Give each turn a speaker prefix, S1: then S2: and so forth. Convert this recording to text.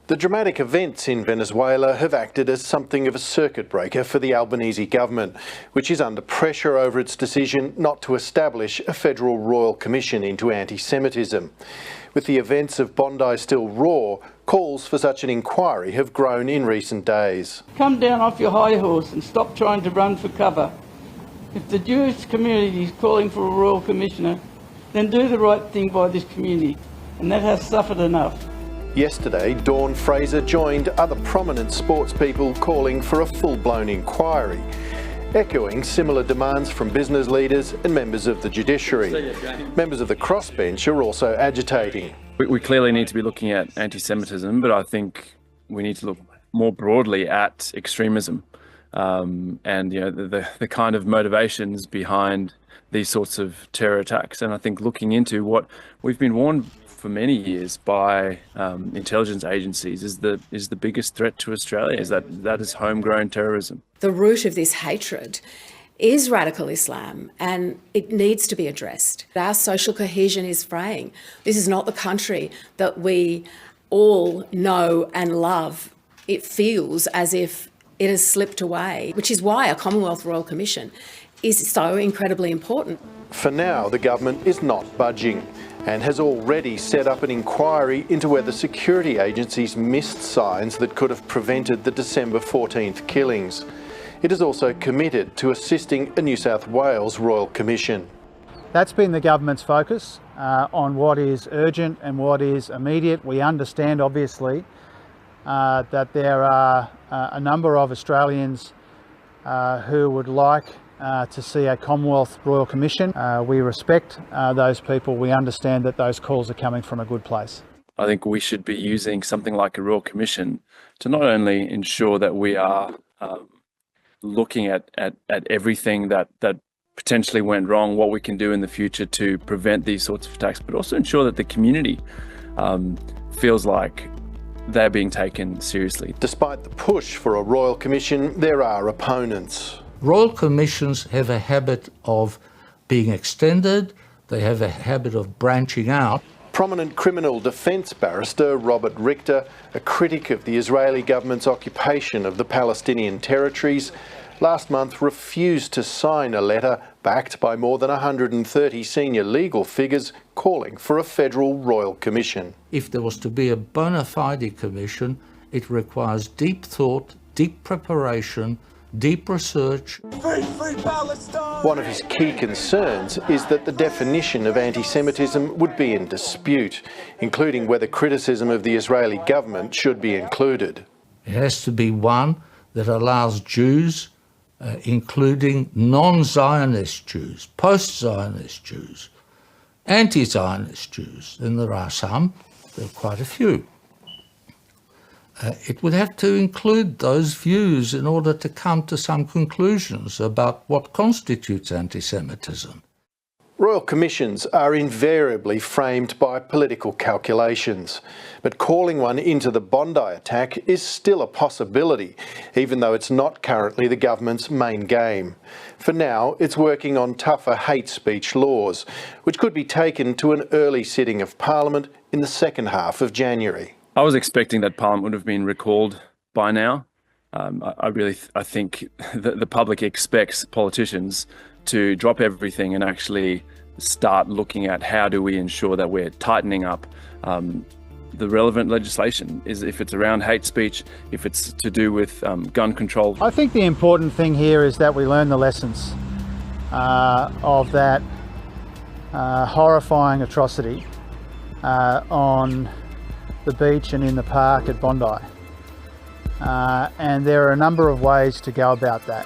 S1: The dramatic events in Venezuela have acted as something of a circuit breaker for the Albanese government, which is under pressure over its decision not to establish a federal royal commission into anti-Semitism. With the events of Bondi still raw, calls for such an inquiry have grown in recent days.
S2: Come down off your high horse and stop trying to run for cover. If the Jewish community is calling for a royal commissioner, then do the right thing by this community, and that has suffered enough.
S1: Yesterday, Dawn Fraser joined other prominent sports people calling for a full-blown inquiry, echoing similar demands from business leaders and members of the judiciary. Members of the crossbench are also agitating.
S3: We clearly need to be looking at anti-Semitism, but I think we need to look more broadly at extremism and the kind of motivations behind these sorts of terror attacks. And I think looking into what we've been warned for many years by intelligence agencies is the biggest threat to Australia, is that is homegrown terrorism.
S4: The root of this hatred is radical Islam, and it needs to be addressed. Our social cohesion is fraying. This is not the country that we all know and love. It feels as if it has slipped away, which is why a Commonwealth Royal Commission is so incredibly important.
S1: For now, the government is not budging and has already set up an inquiry into whether security agencies missed signs that could have prevented the December 14th killings. It is also committed to assisting a New South Wales Royal Commission.
S5: That's been the government's focus on what is urgent and what is immediate. We understand, obviously, that there are a number of Australians who would like to see a Commonwealth Royal Commission. We respect those people. We understand that those calls are coming from a good place.
S3: I think we should be using something like a Royal Commission to not only ensure that we are looking at everything that potentially went wrong, what we can do in the future to prevent these sorts of attacks, but also ensure that the community feels like they're being taken seriously.
S1: Despite the push for a Royal Commission, there are opponents.
S6: Royal Commissions have a habit of being extended, they have a habit of branching out.
S1: Prominent criminal defence barrister Robert Richter, a critic of the Israeli government's occupation of the Palestinian territories, last month refused to sign a letter backed by more than 130 senior legal figures calling for a federal royal commission.
S6: If there was to be a bona fide commission, it requires deep thought, deep preparation, deep research.
S1: Free Palestine! One of his key concerns is that the definition of anti-Semitism would be in dispute, including whether criticism of the Israeli government should be included.
S6: It has to be one that allows Jews, including non-Zionist Jews, post-Zionist Jews, anti-Zionist Jews, and there are some, there are quite a few. It would have to include those views in order to come to some conclusions about what constitutes anti-Semitism.
S1: Royal commissions are invariably framed by political calculations, but calling one into the Bondi attack is still a possibility, even though it's not currently the government's main game. For now, it's working on tougher hate speech laws, which could be taken to an early sitting of Parliament in the second half of January.
S3: I was expecting that Parliament would have been recalled by now. I think that the public expects politicians to drop everything and actually start looking at how do we ensure that we're tightening up the relevant legislation. Is if it's around hate speech, if it's to do with gun control.
S5: I think the important thing here is that we learn the lessons of that horrifying atrocity on the beach and in the park at Bondi. And there are a number of ways to go about that.